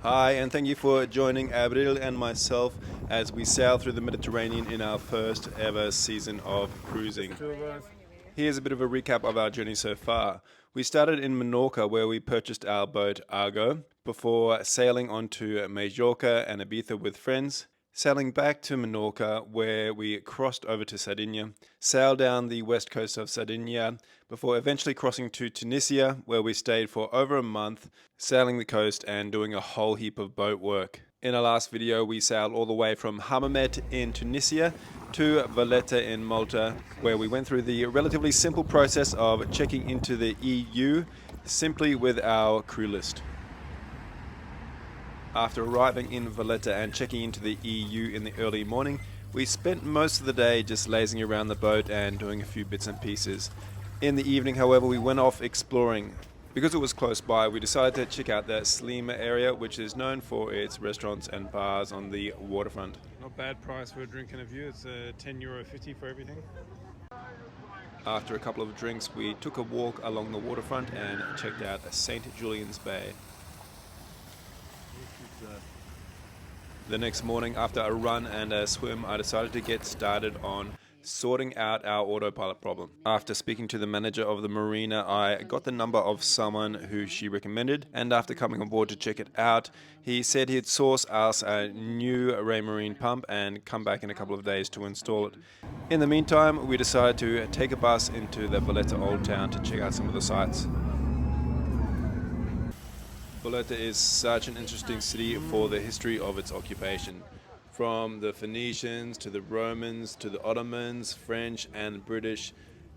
Hi, and thank you for joining Abril and myself as we sail through the Mediterranean in our first ever season of cruising. Here's a bit of a recap of our journey so far. We started in Menorca, where we purchased our boat Argo, before sailing on to Majorca and Ibiza with friends, sailing back to Menorca, where we crossed over to Sardinia, sailed down the west coast of Sardinia, before eventually crossing to Tunisia, where we stayed for over a month, sailing the coast and doing a whole heap of boat work. In our last video, we sailed all the way from Hammamet in Tunisia to Valletta in Malta, where we went through the relatively simple process of checking into the EU simply with our crew list. After arriving in Valletta and checking into the EU in the early morning, we spent most of the day just lazing around the boat and doing a few bits and pieces. In the evening, however, we went off exploring. Because it was close by, we decided to check out the Slima area, which is known for its restaurants and bars on the waterfront. Not bad price for a drink and a view. It's €10.50 for everything. After a couple of drinks, we took a walk along the waterfront and checked out St. Julian's Bay. The next morning, after a run and a swim, I decided to get started on sorting out our autopilot problem. After speaking to the manager of the Marina, I got the number of someone who she recommended, and after coming on board to check it out, he said he'd source us a new Raymarine pump and come back in a couple of days to install it. In the meantime, we decided to take a bus into the Valletta Old Town to check out some of the sights. Valletta is such an interesting city for the history of its occupation. From the Phoenicians to the Romans to the Ottomans, French and British,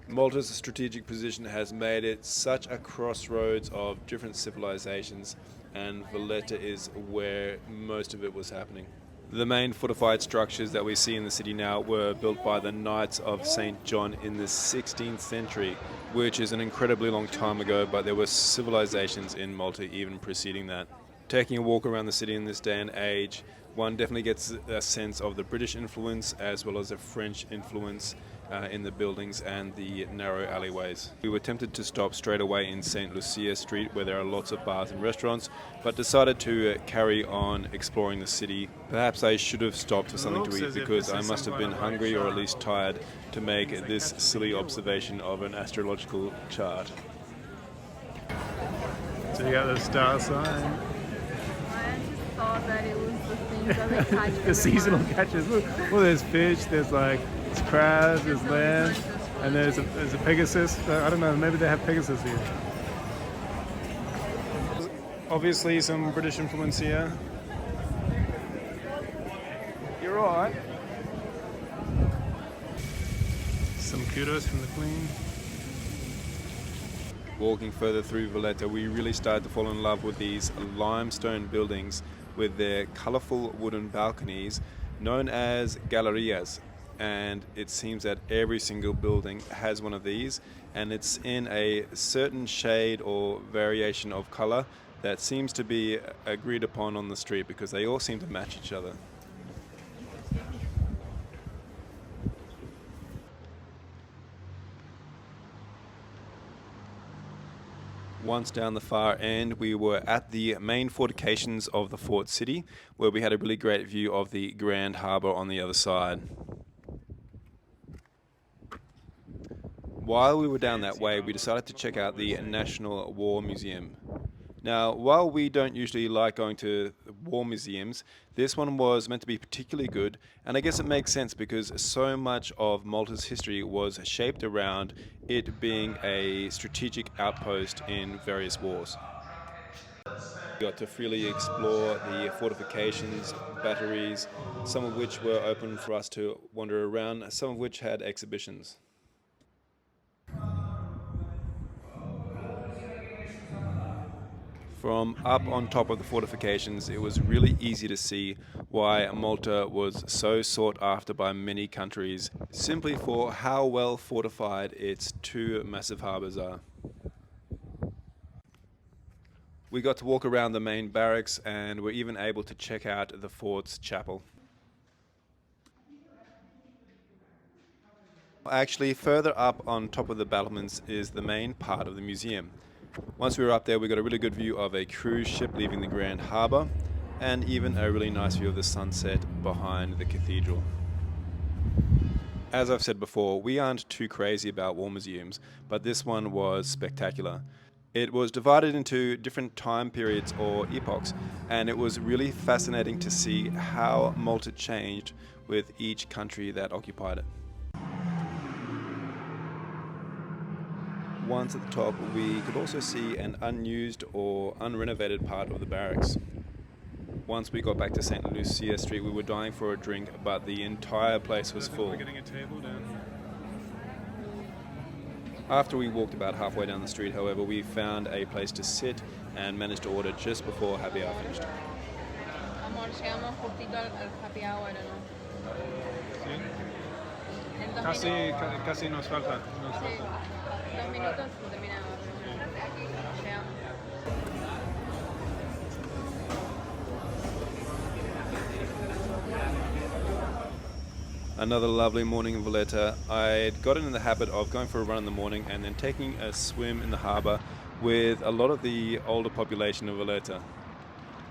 Malta's strategic position has made it such a crossroads of different civilizations, and Valletta is where most of it was happening. The main fortified structures that we see in the city now were built by the Knights of St. John in the 16th century, which is an incredibly long time ago, but there were civilizations in Malta even preceding that. Taking a walk around the city in this day and age, one definitely gets a sense of the British influence as well as the French influence in the buildings and the narrow alleyways. We were tempted to stop straight away in St. Lucia Street, where there are lots of bars and restaurants, but decided to carry on exploring the city. Perhaps I should have stopped for something to eat, because I must have been hungry or at least tired to make this silly observation of an astrological chart. So you got the star sign. Thought that it was the things that they catch The seasonal catches. Look, well, there's fish, there's crabs, there's lamb, and there's a Pegasus. I don't know, maybe they have Pegasus here. Obviously some British influence here. You're alright. Some kudos from the Queen. Walking further through Valletta, we really started to fall in love with these limestone buildings with their colourful wooden balconies known as gallerias. And it seems that every single building has one of these, and it's in a certain shade or variation of colour that seems to be agreed upon on the street, because they all seem to match each other. Once down the far end, we were at the main fortifications of the fort city, where we had a really great view of the Grand Harbour on the other side. While we were down that way, we decided to check out the National War Museum. Now, while we don't usually like going to war museums, this one was meant to be particularly good, and I guess it makes sense because so much of Malta's history was shaped around it being a strategic outpost in various wars. We got to freely explore the fortifications, batteries, some of which were open for us to wander around, some of which had exhibitions. From up on top of the fortifications, it was really easy to see why Malta was so sought after by many countries, simply for how well fortified its two massive harbours are. We got to walk around the main barracks and were even able to check out the fort's chapel. Actually, further up on top of the battlements is the main part of the museum. Once we were up there, we got a really good view of a cruise ship leaving the Grand Harbour. and even a really nice view of the sunset behind the cathedral. As I've said before, we aren't too crazy about war museums, but this one was spectacular. It was divided into different time periods or epochs, and it was really fascinating to see how Malta changed with each country that occupied it. Once at the top, we could also see an unused or unrenovated part of the barracks. Once we got back to St. Lucia Street, we were dying for a drink, but the entire place was full. We're getting a table down here. After we walked about halfway down the street, however, we found a place to sit and managed to order just before happy hour finished. Amor, llegamos justito al happy hour, ¿no? Sí. En 2 Casi, minutos. casi nos falta. Sí, 2 minutos terminamos. Llegamos. Another lovely morning in Valletta. I'd gotten in the habit of going for a run in the morning and then taking a swim in the harbour with a lot of the older population of Valletta.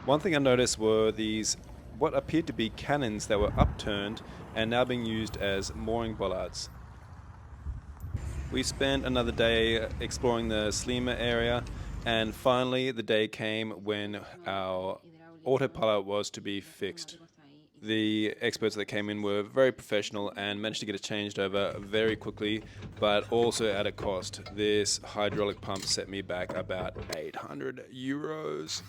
One thing I noticed were these what appeared to be cannons that were upturned and now being used as mooring bollards. We spent another day exploring the Slima area, and finally the day came when our autopilot was to be fixed. The experts that came in were very professional and managed to get it changed over very quickly, but also at a cost. This hydraulic pump set me back about €800.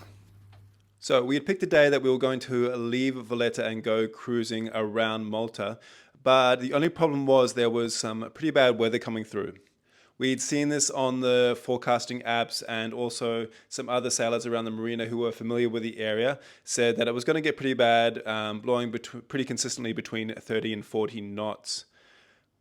So we had picked a day that we were going to leave Valletta and go cruising around Malta, but the only problem was there was some pretty bad weather coming through. We'd seen this on the forecasting apps, and also some other sailors around the Marina who were familiar with the area said that it was going to get pretty bad, blowing pretty consistently between 30 and 40 knots.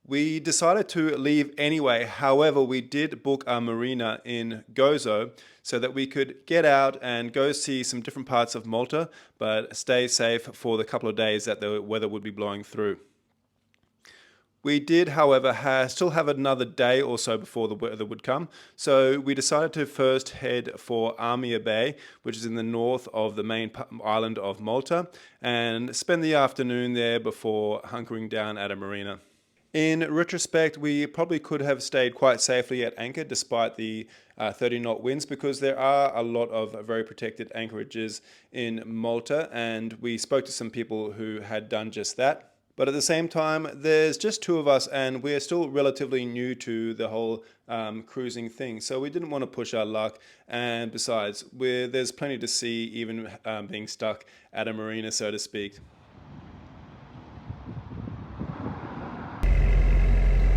We decided to leave anyway. However, we did book our Marina in Gozo so that we could get out and go see some different parts of Malta, but stay safe for the couple of days that the weather would be blowing through. We did, however, still have another day or so before the weather would come, so we decided to first head for Armia Bay, which is in the north of the main island of Malta, and spend the afternoon there before hunkering down at a marina. In retrospect, we probably could have stayed quite safely at anchor despite the 30-knot winds, because there are a lot of very protected anchorages in Malta, and we spoke to some people who had done just that. But at the same time, there's just two of us, and we're still relatively new to the whole cruising thing. So we didn't want to push our luck. And besides, there's plenty to see, even being stuck at a marina, so to speak.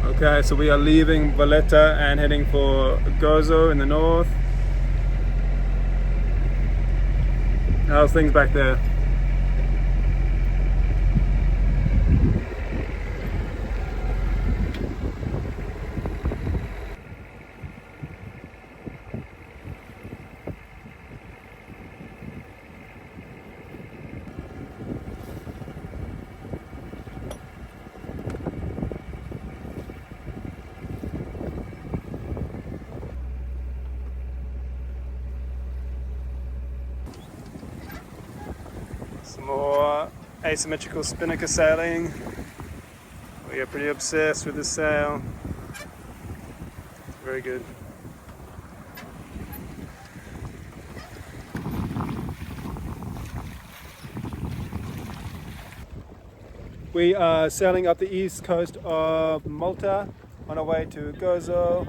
Okay, so we are leaving Valletta and heading for Gozo in the north. How's things back there? Some more asymmetrical spinnaker sailing. We are pretty obsessed with this sail. Very good. We are sailing up the east coast of Malta on our way to Gozo.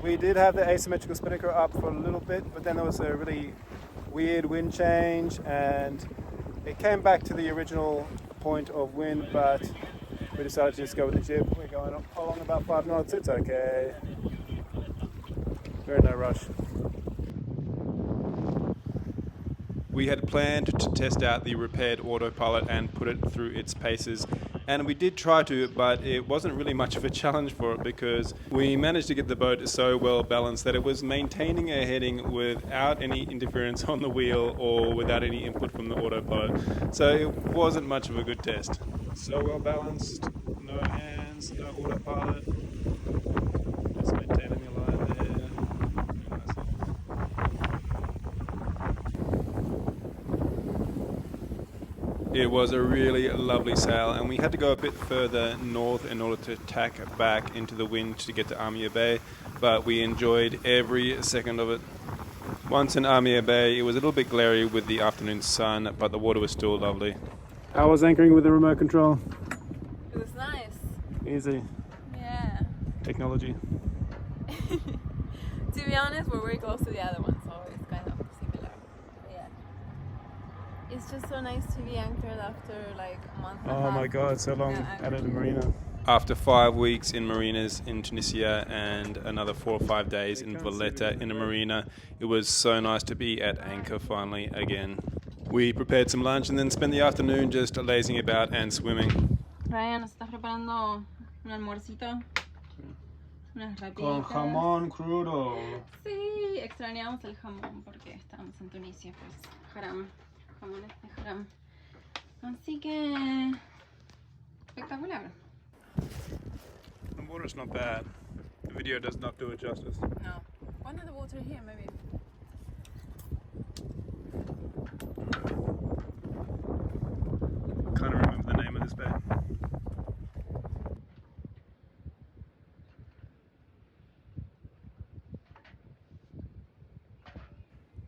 We did have the asymmetrical spinnaker up for a little bit, but then there was a really weird wind change and it came back to the original point of wind, but we decided to just go with the jib. We're going along about 5 knots, it's okay. We're in no rush. We had planned to test out the repaired autopilot and put it through its paces, and we did try to, but it wasn't really much of a challenge for it because we managed to get the boat so well balanced that it was maintaining a heading without any interference on the wheel or without any input from the autopilot. So it wasn't much of a good test. So well balanced, no hands, no autopilot, just maintaining the line there. It was a really lovely sail, and we had to go a bit further north in order to tack back into the wind to get to Amia Bay, but we enjoyed every second of it. Once in Amia Bay, it was a little bit glary with the afternoon sun, but the water was still lovely. How was anchoring with the remote control? It was nice. Easy. Yeah. Technology. To be honest, we're very close to the other one, so it's kind of similar. But yeah. It's just so nice to be anchored after like a month and a half. Oh my god, so long out of the marina. After 5 weeks in marinas in Tunisia and another 4 or 5 days in Valletta in a marina, it was so nice to be at anchor finally again. We prepared some lunch and then spent the afternoon just lazing about and swimming. Ryan nos está preparando un almuercito. Unas Con rapiditas. jamón crudo. Sí, extrañamos el jamón porque estábamos en Tunisia, pues haram, jamones de haram. Así que espectacular. The water's not bad. The video does not do it justice. No. Wonder the water here, maybe. Can't remember the name of this bay.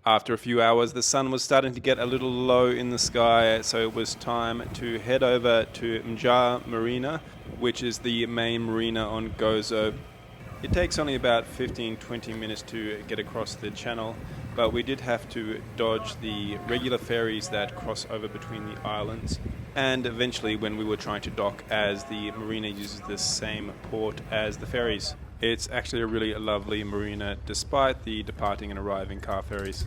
After a few hours, the sun was starting to get a little low in the sky, so it was time to head over to Mgarr Marina, which is the main marina on Gozo. It takes only about 15-20 minutes to get across the channel, but we did have to dodge the regular ferries that cross over between the islands, and eventually when we were trying to dock, as the marina uses the same port as the ferries. It's actually a really lovely marina despite the departing and arriving car ferries.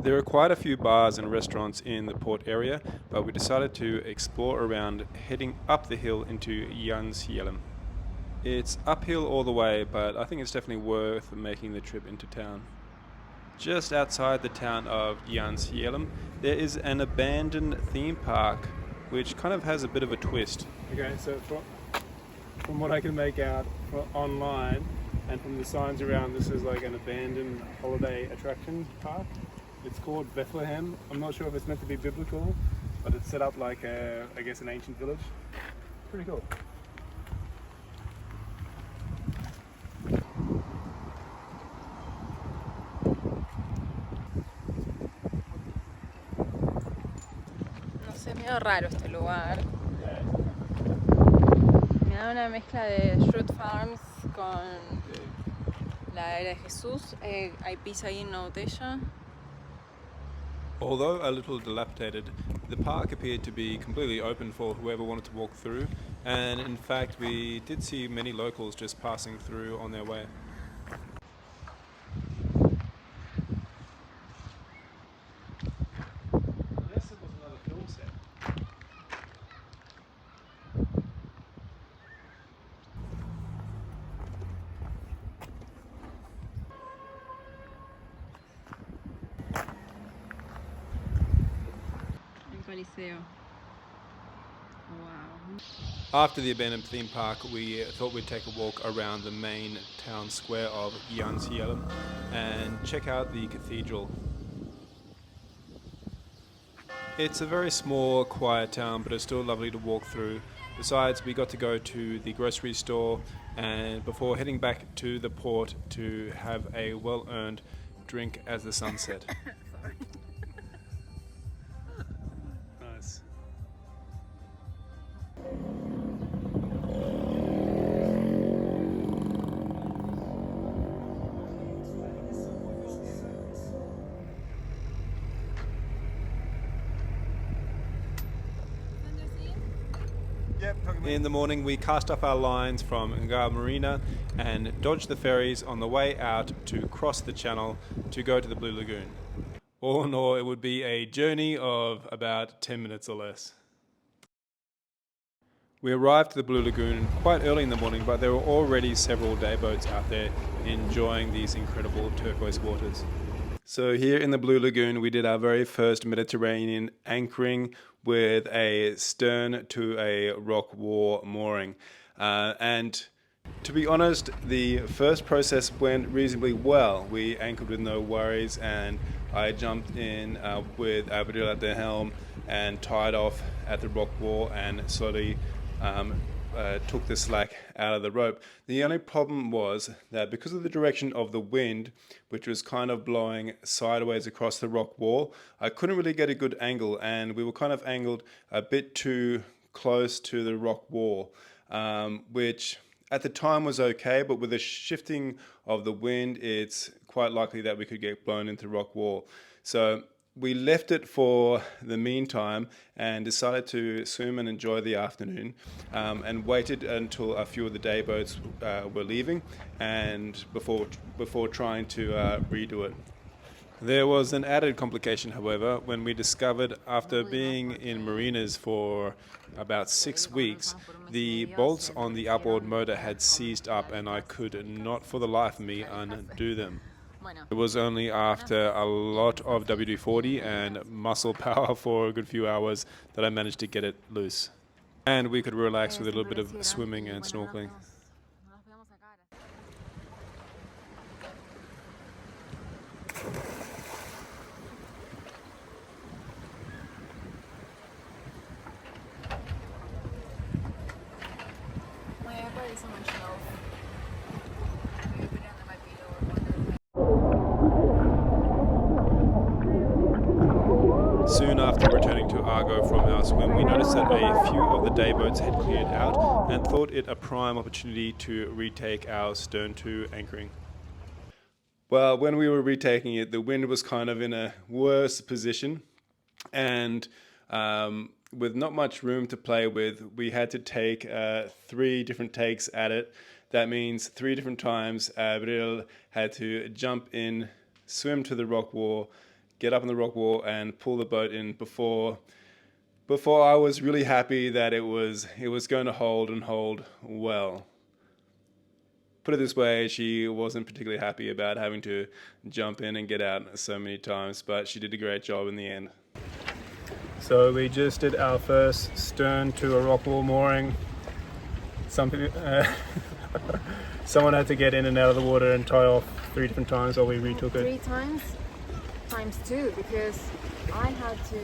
There are quite a few bars and restaurants in the port area, but we decided to explore around heading up the hill into Ghajnsielem. It's uphill all the way, but I think it's definitely worth making the trip into town. Just outside the town of Ghajnsielem, there is an abandoned theme park, which kind of has a bit of a twist. Okay, so from what I can make out online and from the signs around, this is like an abandoned holiday attraction park. It's called Bethlehem. I'm not sure if it's meant to be biblical, but it's set up like I guess an ancient village. Pretty cool. No sé, medio raro este lugar. Me da una mezcla de Fruit Farms con la era de Jesús. Hay pizza ahí en una botella. Although a little dilapidated, the park appeared to be completely open for whoever wanted to walk through, and in fact we did see many locals just passing through on their way. Unless it was another film set. Coliseo. Wow. After the abandoned theme park, we thought we'd take a walk around the main town square of Ghajnsielem and check out the cathedral. It's a very small, quiet town, but it's still lovely to walk through. Besides, we got to go to the grocery store and before heading back to the port to have a well-earned drink as the sun set. Sorry. Nice. In the morning, we cast off our lines from Mgarr Marina and dodged the ferries on the way out to cross the channel to go to the Blue Lagoon. All in all, it would be a journey of about 10 minutes or less. We arrived at the Blue Lagoon quite early in the morning, but there were already several day boats out there enjoying these incredible turquoise waters. So here in the Blue Lagoon, we did our very first Mediterranean anchoring with a stern to a rock wall mooring. And To be honest, the first process went reasonably well. We anchored with no worries, and I jumped in with Abdul at the helm and tied off at the rock wall and slowly took the slack out of the rope. The only problem was that because of the direction of the wind, which was kind of blowing sideways across the rock wall, I couldn't really get a good angle, and we were kind of angled a bit too close to the rock wall, which at the time was okay, but with the shifting of the wind, it's quite likely that we could get blown into the rock wall. So we left it for the meantime and decided to swim and enjoy the afternoon, and waited until a few of the day boats were leaving and before trying to redo it. There was an added complication, however, when we discovered, after being in marinas for about 6 weeks, the bolts on the outboard motor had seized up and I could not for the life of me undo them. It was only after a lot of WD-40 and muscle power for a good few hours that I managed to get it loose. And we could relax with a little bit of swimming and snorkeling. Soon after returning to Argo from our swim, we noticed that a few of the day boats had cleared out and thought it a prime opportunity to retake our stern to anchoring. Well, when we were retaking it, the wind was kind of in a worse position, and with not much room to play with, we had to take 3 different takes at it. That means 3 different times Abril had to jump in, swim to the rock wall, get up on the rock wall and pull the boat in before I was really happy that it was going to hold and hold well. Put it this way, she wasn't particularly happy about having to jump in and get out so many times, but she did a great job in the end. So we just did our first stern to a rock wall mooring. Someone had to get in and out of the water and tie off 3 different times while we retook it. 3 times? Times 2, because I had to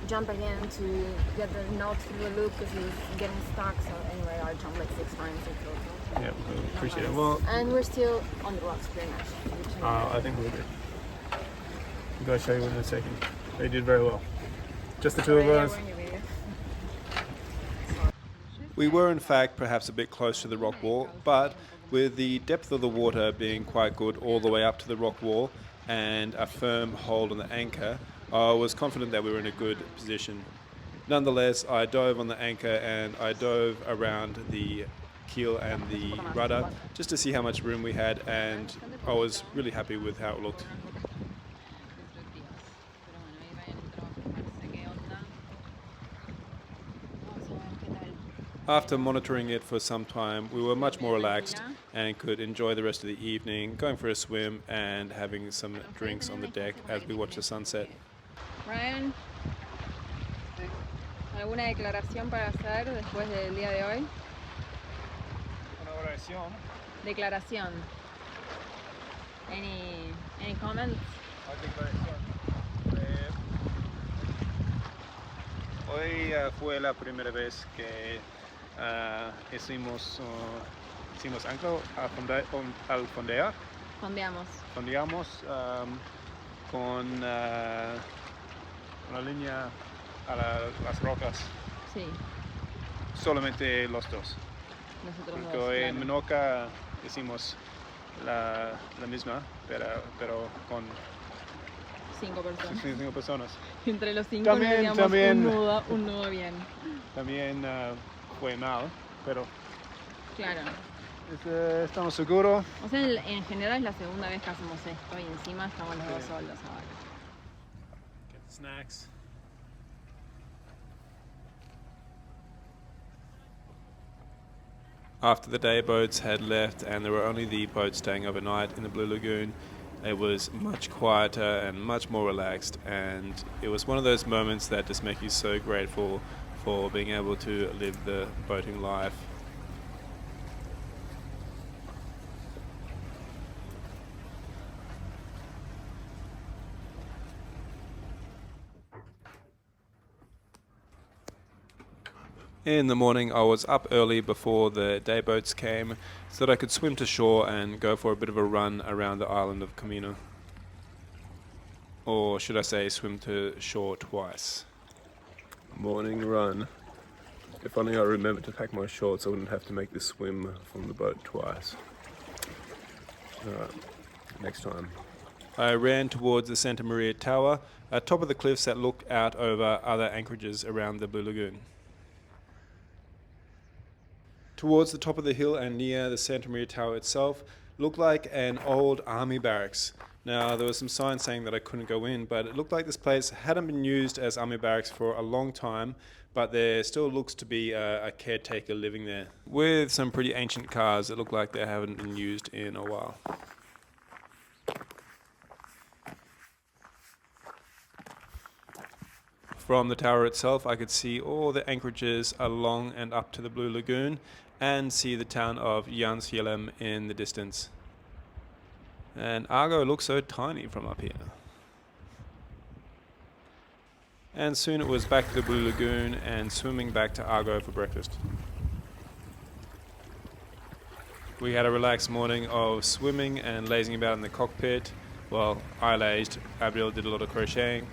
jump again to get the knot through the loop because it was getting stuck. So anyway, I jumped like 6 times in total. Yeah, we appreciate it. Well, and we're still on the rocks pretty much. I think we'll do. I'm going to show you in a second. They did very well. Just the 2 of us. We were in fact perhaps a bit close to the rock wall, but with the depth of the water being quite good all the way up to the rock wall and a firm hold on the anchor, I was confident that we were in a good position. Nonetheless, I dove on the anchor and I dove around the keel and the rudder just to see how much room we had, and I was really happy with how it looked. After monitoring it for some time, we were much more relaxed and could enjoy the rest of the evening, going for a swim and having some drinks on the deck as we watched the sunset. Ryan, ¿alguna declaración para hacer después del día de hoy? Una oración. Declaración. Any comments? Hoy fue la primera vez que hicimos ancla al fondear. Fondeamos con una línea a las rocas. Sí. Solamente los dos. Nosotros Porque dos, hoy claro. en Menorca hicimos la misma, pero con 5 personas. 5 personas. Entre los 5 También- nos también- un nudo bien. También fue mal, pero Claro. estamos seguros. O sea, en general es la segunda vez que hacemos esto y encima estamos los 2 solos ahora. Get the snacks. After the day boats had left and there were only the boats staying overnight in the Blue Lagoon, it was much quieter and much more relaxed, and it was one of those moments that just make you so grateful for being able to live the boating life. In the morning I was up early before the day boats came so that I could swim to shore and go for a bit of a run around the island of Comino. Or should I say swim to shore twice. Morning run. If only I remembered to pack my shorts I wouldn't have to make this swim from the boat twice. Next time. I ran towards the Santa Maria Tower, at top of the cliffs that look out over other anchorages around the Blue Lagoon. Towards the top of the hill and near the Santa Maria Tower itself looked like an old army barracks. Now there was some signs saying that I couldn't go in, but it looked like this place hadn't been used as army barracks for a long time, but there still looks to be a caretaker living there. With some pretty ancient cars that look like they haven't been used in a while. From the tower itself I could see all the anchorages along and up to the Blue Lagoon and see the town of Ghajnsielem in the distance. And Argo looks so tiny from up here. And soon it was back to the Blue Lagoon and swimming back to Argo for breakfast. We had a relaxed morning of swimming and lazing about in the cockpit. Well, I lazed, Abigail did a lot of crocheting.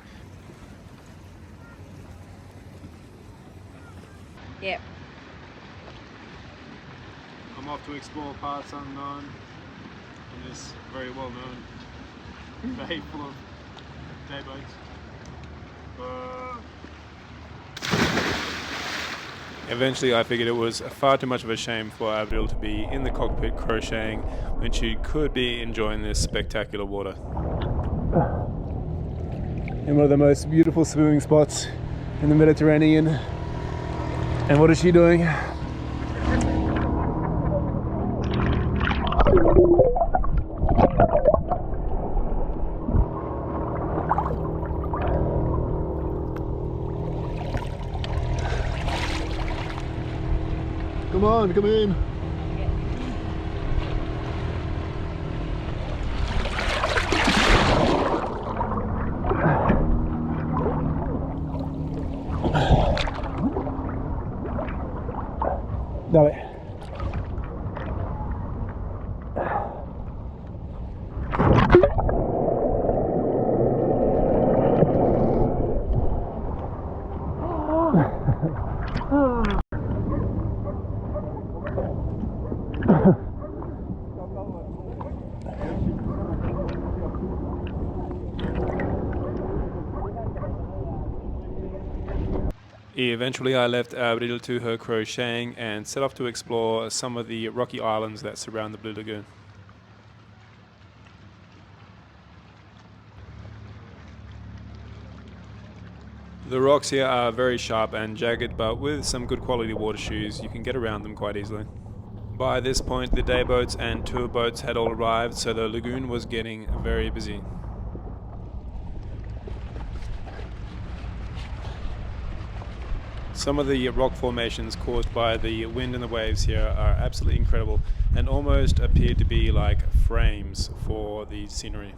Yep. I'm off to explore parts unknown in this very well known bay full of day boats. Eventually I figured it was far too much of a shame for Abigail to be in the cockpit crocheting when she could be enjoying this spectacular water. In one of the most beautiful swimming spots in the Mediterranean. And what is she doing? Come on, come in. Dale. Eventually I left Abigail to her crocheting and set off to explore some of the rocky islands that surround the Blue Lagoon. The rocks here are very sharp and jagged, but with some good quality water shoes you can get around them quite easily. By this point the day boats and tour boats had all arrived, so the lagoon was getting very busy. Some of the rock formations caused by the wind and the waves here are absolutely incredible and almost appear to be like frames for the scenery.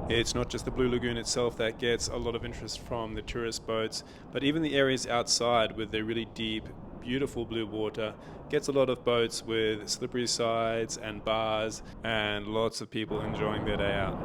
It's not just the Blue Lagoon itself that gets a lot of interest from the tourist boats, but even the areas outside with the really deep, beautiful blue water gets a lot of boats with slippery sides and bars and lots of people enjoying their day out.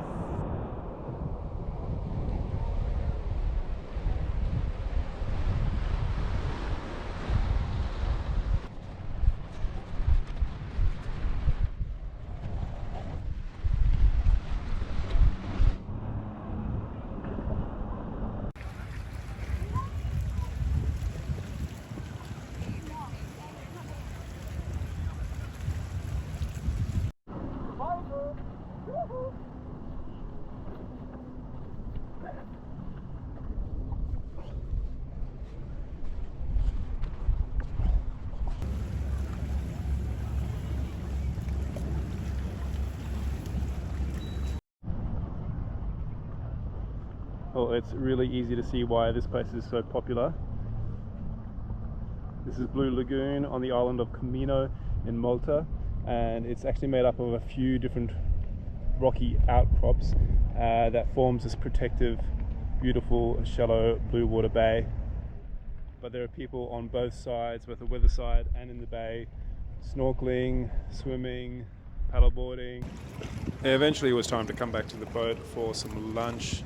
Well, it's really easy to see why this place is so popular. This is Blue Lagoon on the island of Comino in Malta, and it's actually made up of a few different rocky outcrops that forms this protective, beautiful, shallow blue water bay. But there are people on both sides, both the weather side and in the bay, snorkeling, swimming, paddleboarding. Eventually it was time to come back to the boat for some lunch,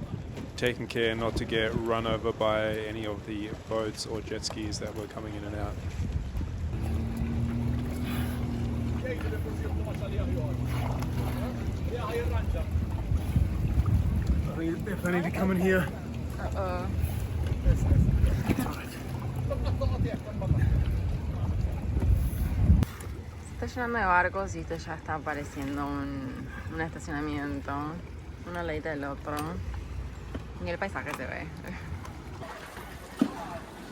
taking care not to get run over by any of the boats or jet skis that were coming in and out. I think they're planning to come in here. Uh-oh. Está llenando de barcos y esto ya está pareciendo un estacionamiento, uno al ladito del otro. Y el paisaje se ve.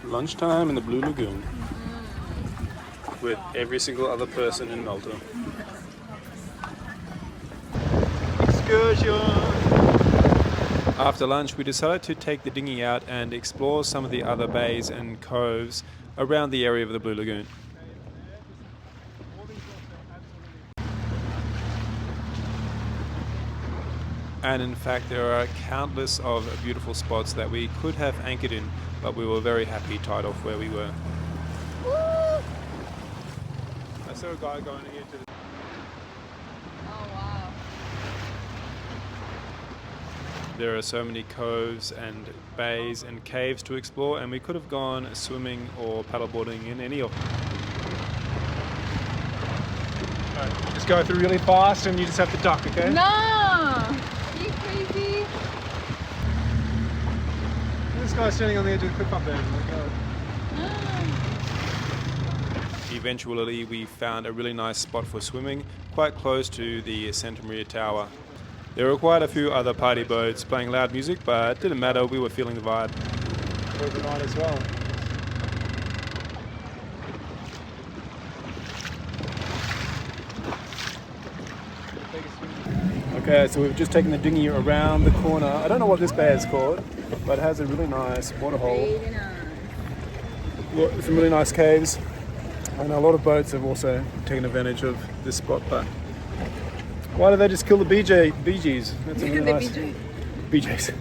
Lunchtime in the Blue Lagoon with every single other person in Malta. Excursion! After lunch, we decided to take the dinghy out and explore some of the other bays and coves around the area of the Blue Lagoon. And in fact, there are countless of beautiful spots that we could have anchored in, but we were very happy tied off where we were. Woo! I saw a guy going here to the... Oh wow. There are so many coves and bays and caves to explore, and we could have gone swimming or paddleboarding in any of them. Right, just go through really fast and you just have to duck, okay? No! You crazy? This guy's standing on the edge of the cliff up there. Eventually we found a really nice spot for swimming, quite close to the Santa Maria Tower. There were quite a few other party boats playing loud music, but it didn't matter, we were feeling the vibe. Overnight as well. Okay, so we've just taken the dinghy around the corner. I don't know what this bay is called, but it has a really nice waterhole. Some really nice caves, and a lot of boats have also taken advantage of this spot. But why did they just kill the Bee Gees? That's a really nice BJs.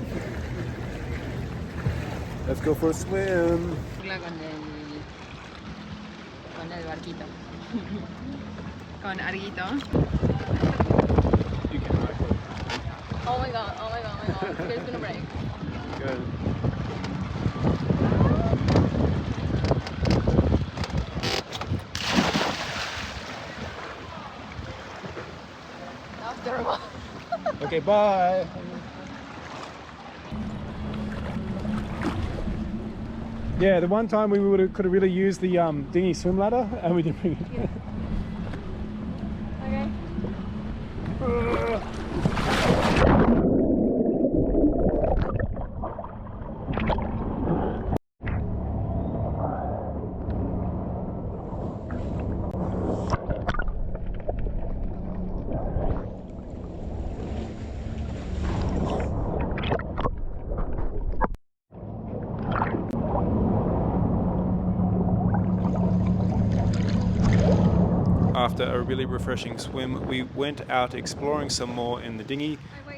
Let's go for a swim. Con el barquito. Con Arguito. You can break it. Oh my god, oh my god, oh my god. It's gonna break. Good. That was terrible. Okay, bye. Yeah, the one time we could have really used the dinghy swim ladder, and we didn't bring it. Okay. After a really refreshing swim, we went out exploring some more in the dinghy,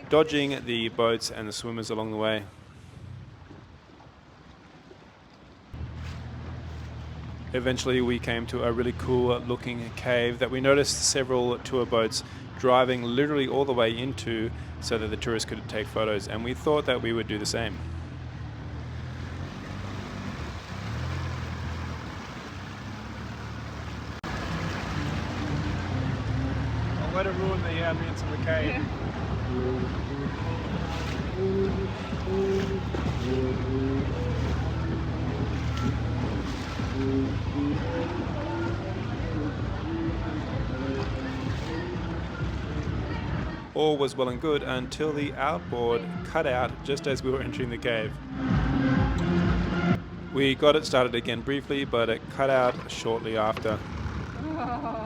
dodging the boats and the swimmers along the way. Eventually we came to a really cool looking cave that we noticed several tour boats driving literally all the way into, so that the tourists could take photos, and we thought that we would do the same. Let it ruin the ambience of the cave. All was well and good until the outboard cut out just as we were entering the cave. We got it started again briefly, but it cut out shortly after. Oh.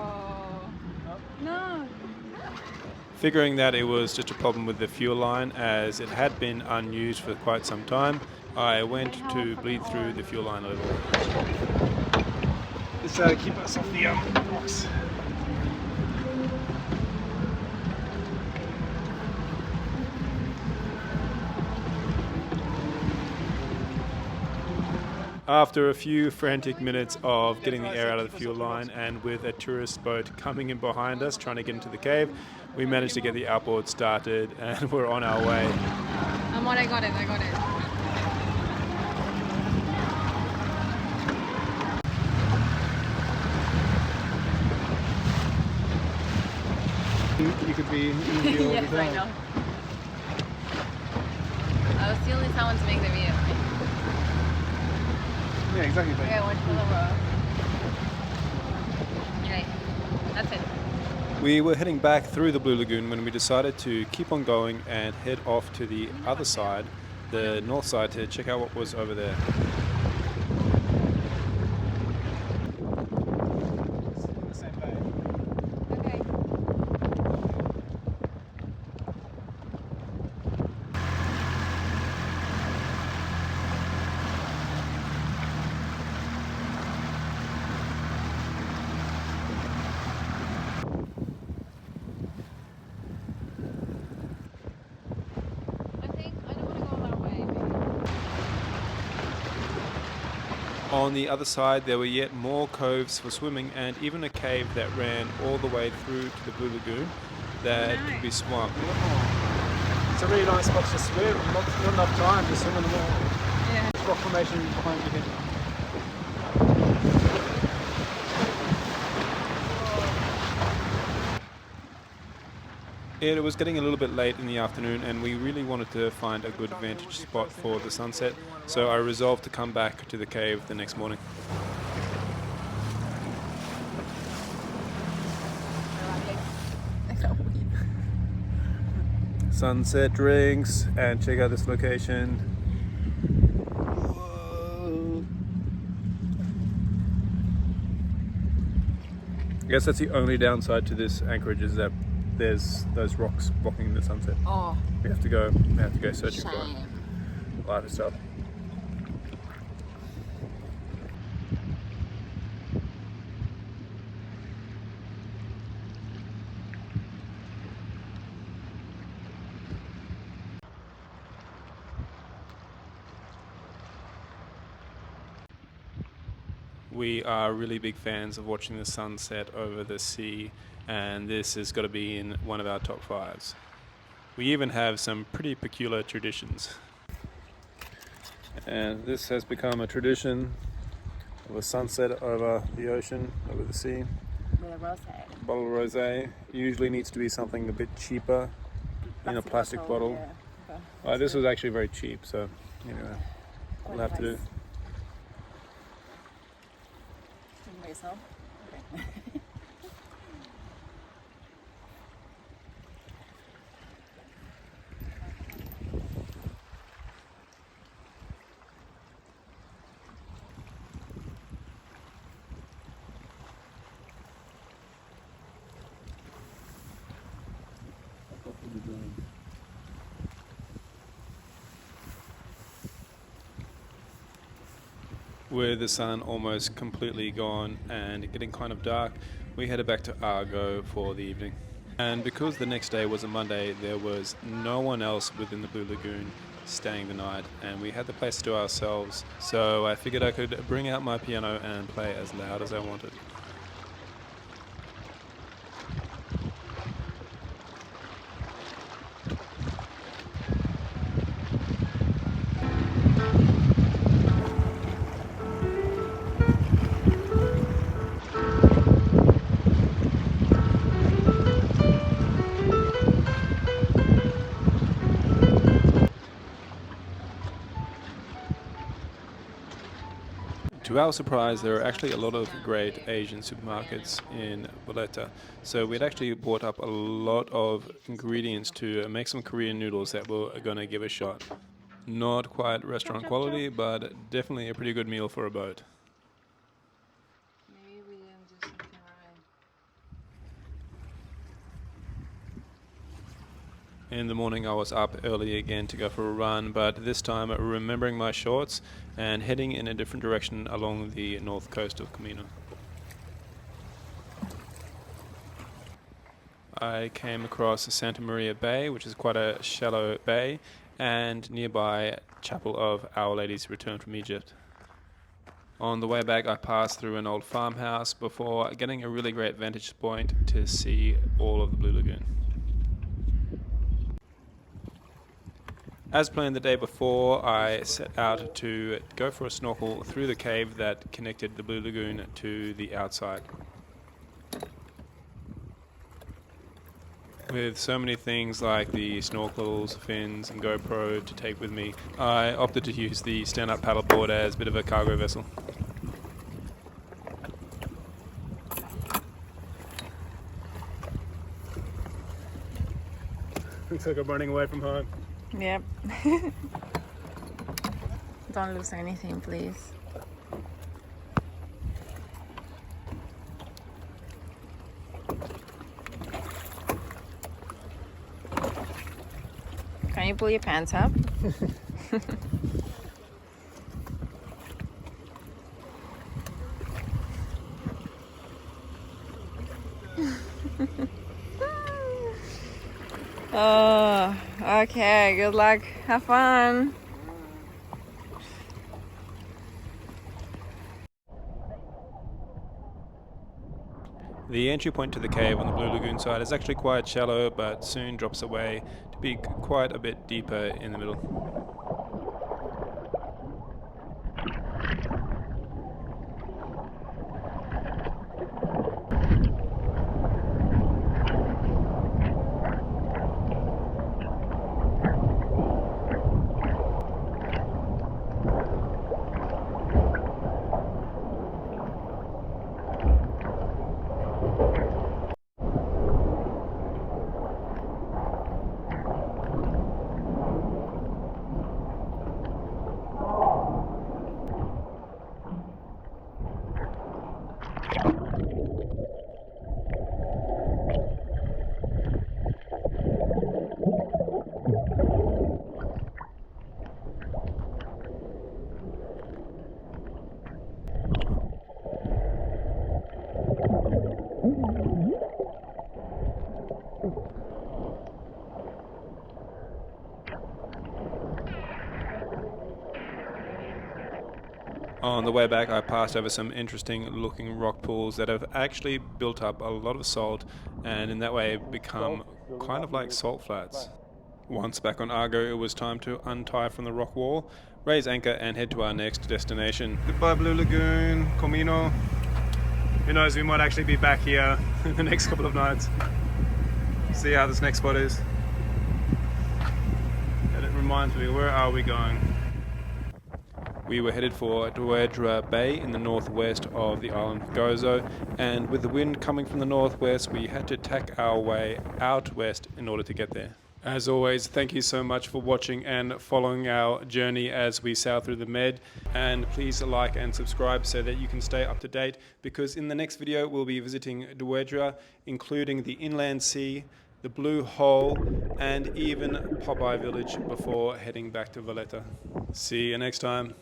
No. Figuring that it was just a problem with the fuel line, as it had been unused for quite some time, I went to bleed through the fuel line a little. Let's keep us off the rocks. After a few frantic minutes of getting the air out of the fuel line and with a tourist boat coming in behind us trying to get into the cave, we managed to get the outboard started and we're on our way. Amor, I got it. You could be easy all Yes, the time. I know. I was the only someone to make the video. Yeah, exactly. Okay, watch for the road. Okay, that's it. We were heading back through the Blue Lagoon when we decided to keep on going and head off to the other side, the north side, to check out what was over there. In the same bay. Okay. I don't want to go that way. On the other side, there were yet more coves for swimming and even a cave that ran all the way through to the Blue Lagoon that could be swamped. It's a really nice spot to swim. Not enough time to swim in the water. Yeah. There's rock formation behind you here. It was getting a little bit late in the afternoon and we really wanted to find a good vantage spot for the sunset, so I resolved to come back to the cave the next morning. Sunset drinks, and check out this location. Whoa. I guess that's the only downside to this anchorage, is that there's those rocks blocking the sunset. Oh, We have to go searching for shame. lighter stuff. We are really big fans of watching the sunset over the sea, and this has got to be in one of our top fives. We even have some pretty peculiar traditions. And this has become a tradition of a sunset over the ocean, over the sea. With a rosé. A bottle of rosé usually needs to be something a bit cheaper in a plastic bottle. Yeah. Okay. This was actually very cheap, so anyway, we'll have to do. Drink by yourself? Okay. With the sun almost completely gone and getting kind of dark, we headed back to Argo for the evening. And because the next day was a Monday, there was no one else within the Blue Lagoon staying the night, and we had the place to ourselves, so I figured I could bring out my piano and play as loud as I wanted. To our surprise, there are actually a lot of great Asian supermarkets in Valletta, so we'd actually bought up a lot of ingredients to make some Korean noodles that we're going to give a shot. Not quite restaurant quality, but definitely a pretty good meal for a boat. Maybe we didn't do something right. In the morning I was up early again to go for a run, but this time remembering my shorts and heading in a different direction along the north coast of Comino. I came across Santa Maria Bay, which is quite a shallow bay, and nearby Chapel of Our Lady's Return from Egypt. On the way back, I passed through an old farmhouse before getting a really great vantage point to see all of the Blue Lagoon. As planned the day before, I set out to go for a snorkel through the cave that connected the Blue Lagoon to the outside. With so many things like the snorkels, fins and GoPro to take with me, I opted to use the stand-up paddleboard as a bit of a cargo vessel. Looks like I'm running away from home. Yep. Don't lose anything, please. Can you pull your pants up? Oh, okay. Good luck. Have fun. The entry point to the cave on the Blue Lagoon side is actually quite shallow, but soon drops away to be quite a bit deeper in the middle. On the way back, I passed over some interesting looking rock pools that have actually built up a lot of salt and in that way become kind of like salt flats. Once back on Argo, it was time to untie from the rock wall, raise anchor and head to our next destination. Goodbye Blue Lagoon, Comino. Who knows, we might actually be back here in the next couple of nights. See how this next spot is. And it reminds me, where are we going? We were headed for Dwejra Bay in the northwest of the island of Gozo, and with the wind coming from the northwest, we had to tack our way out west in order to get there. As always, thank you so much for watching and following our journey as we sail through the Med, and please like and subscribe so that you can stay up to date, because in the next video we'll be visiting Dwejra, including the inland sea, the Blue Hole, and even Popeye Village before heading back to Valletta. See you next time.